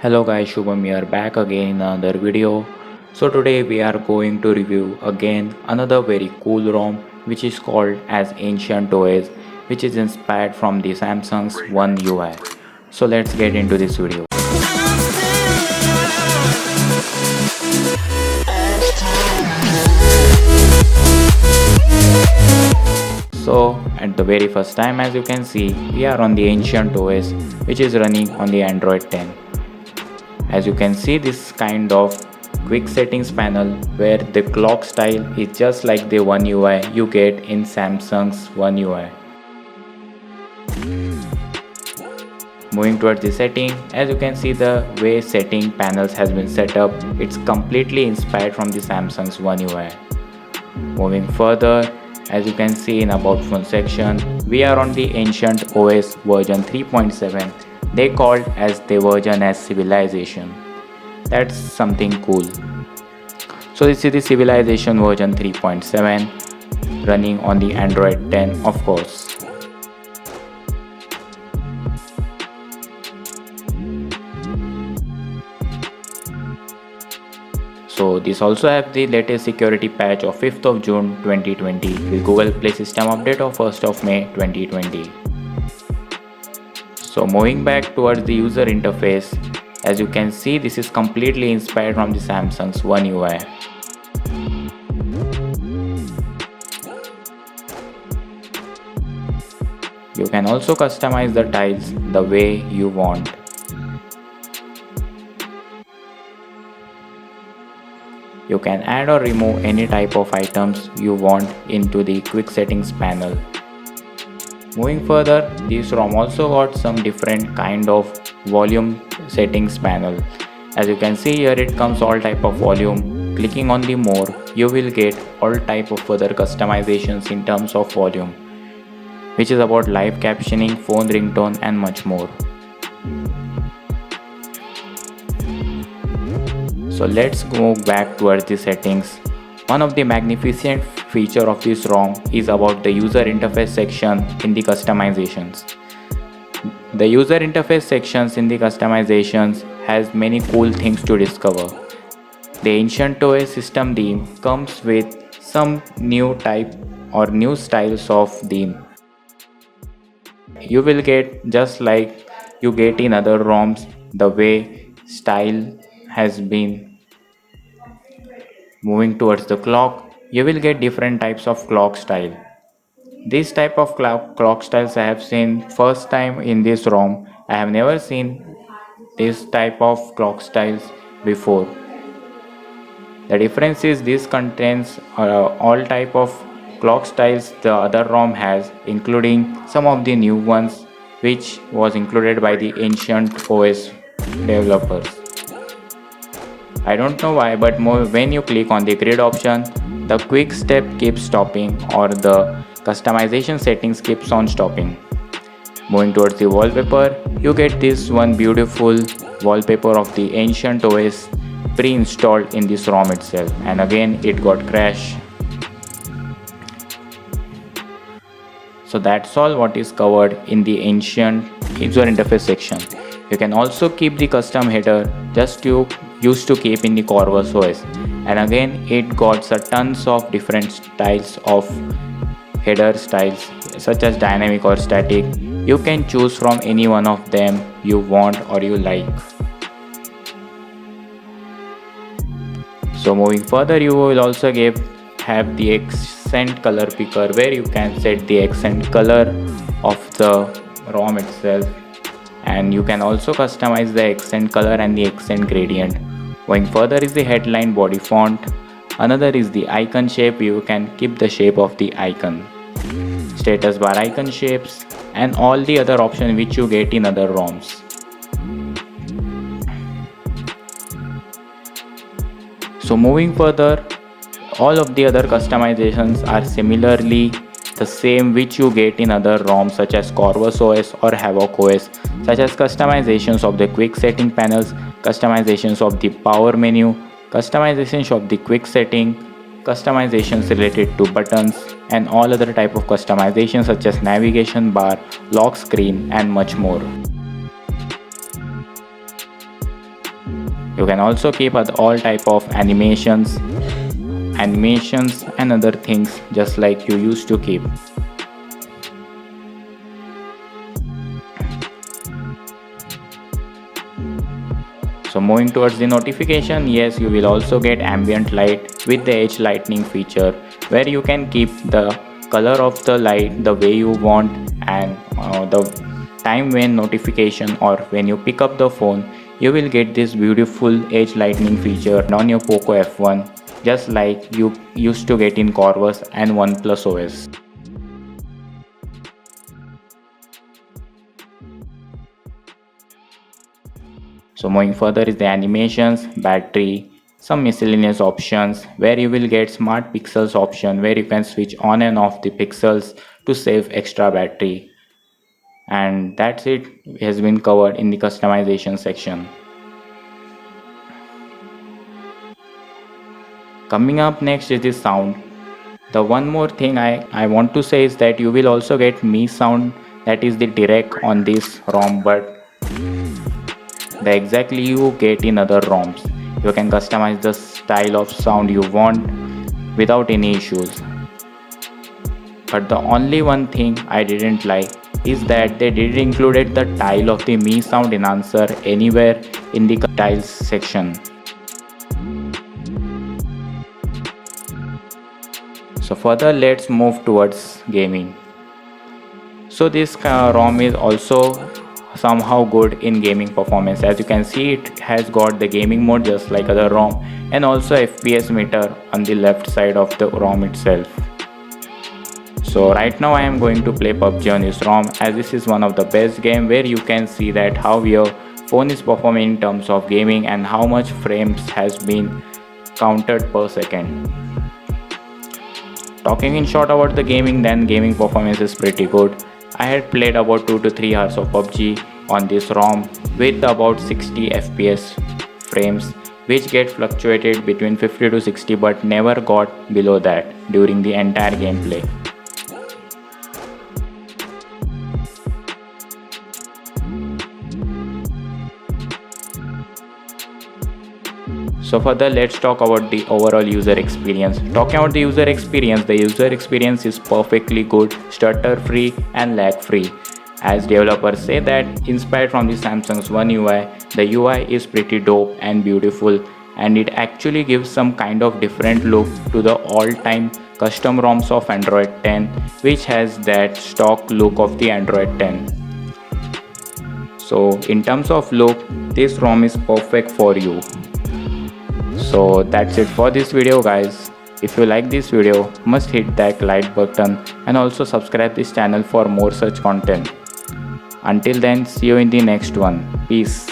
Hello guys, Shubham here back again in another video. So today we are going to review again another very cool ROM which is called as Ancient OS, which is inspired from the Samsung's One UI. So let's get into this video. So at the very first time, as you can see, we are on the Ancient OS which is running on the Android 10. As you can see, this kind of quick settings panel where the clock style is just like the One UI you get in Samsung's One UI. Moving towards the setting, as you can see the way setting panels has been set up, it's completely inspired from the Samsung's One UI. Moving further, as you can see in about phone section, we are on the Ancient OS version 3.7. They called as the version as Civilization. That's something cool. So this is the Civilization version 3.7 running on the Android 10, of course. So this also have the latest security patch of 5th of June 2020 with Google Play System update of 1st of May 2020. So moving back towards the user interface, as you can see, this is completely inspired from the Samsung's One UI. You can also customize the tiles the way you want. You can add or remove any type of items you want into the quick settings panel. Moving further, this ROM also got some different kind of volume settings panel. As you can see here, it comes all type of volume. Clicking on the more, you will get all type of further customizations in terms of volume, which is about live captioning, phone ringtone and much more. So let's go back towards the settings. One of the magnificent feature of this ROM is about the user interface section in the customizations. The user interface sections in the customizations has many cool things to discover. The Ancient OS system theme comes with some new type or new styles of theme. You will get just like you get in other ROMs, the way style has been. Moving towards the clock, you will get different types of clock style. This type of clock styles I have seen first time in this ROM. I have never seen this type of clock styles before. The difference is this contains all type of clock styles the other ROM has, including some of the new ones which was included by the Ancient OS developers. I don't know why, but when you click on the grid option, the quick step keeps stopping or the customization settings keeps on stopping. Moving towards the wallpaper, you get this one beautiful wallpaper of the Ancient OS pre-installed in this ROM itself, and again it got crashed. So that's all what is covered in the Ancient user interface section. You can also keep the custom header just you used to keep in the Corvus OS, and again it got tons of different styles of header styles such as dynamic or static. You can choose from any one of them you want or you like. So moving further, you will also have the accent color picker where you can set the accent color of the ROM itself, and you can also customize the accent color and the accent gradient. Going further is the headline body font. Another is the icon shape. You can keep the shape of the icon, status bar icon shapes, and all the other options which you get in other ROMs. So moving further, all of the other customizations are similarly the same which you get in other ROMs such as Corvus OS or Havoc OS, such as customizations of the quick setting panels, customizations of the power menu, customizations of the quick setting, customizations related to buttons, and all other type of customizations such as navigation bar, lock screen and much more. You can also keep all type of animations and other things just like you used to keep. So moving towards the notification, yes, you will also get ambient light with the edge lightning feature, where you can keep the color of the light the way you want, and the time when notification or when you pick up the phone, you will get this beautiful edge lightning feature on your Poco F1, just like you used to get in Corvus and OnePlus OS. So moving further is the animations, battery, some miscellaneous options, where you will get smart pixels option where you can switch on and off the pixels to save extra battery. And that's it, has been covered in the customization section. Coming up next is the sound. The one more thing I want to say is that you will also get Mi sound, that is the direct on this ROM, but the exactly you get in other ROMs. You can customize the style of sound you want without any issues. But the only one thing I didn't like is that they didn't included the tile of the Mi sound enhancer anywhere in the tiles section. So further, let's move towards gaming. So this ROM is also somehow good in gaming performance. As you can see, it has got the gaming mode just like other ROM, and also FPS meter on the left side of the ROM itself. So right now I am going to play PUBG on this ROM, as this is one of the best game where you can see that how your phone is performing in terms of gaming and how much frames has been counted per second. Talking in short about the gaming, then gaming performance is pretty good. I had played about 2 to 3 hours of PUBG on this ROM with about 60 FPS frames, which get fluctuated between 50 to 60 but never got below that during the entire gameplay. So further, let's talk about the overall user experience. Talking about the user experience is perfectly good, stutter free and lag free. As developers say that inspired from the Samsung's One UI, the UI is pretty dope and beautiful, and it actually gives some kind of different look to the all-time custom ROMs of Android 10, which has that stock look of the Android 10. So in terms of look, this ROM is perfect for you. So that's it for this video guys. If you like this video, must hit that like button and also subscribe this channel for more such content. Until then, see you in the next one. Peace.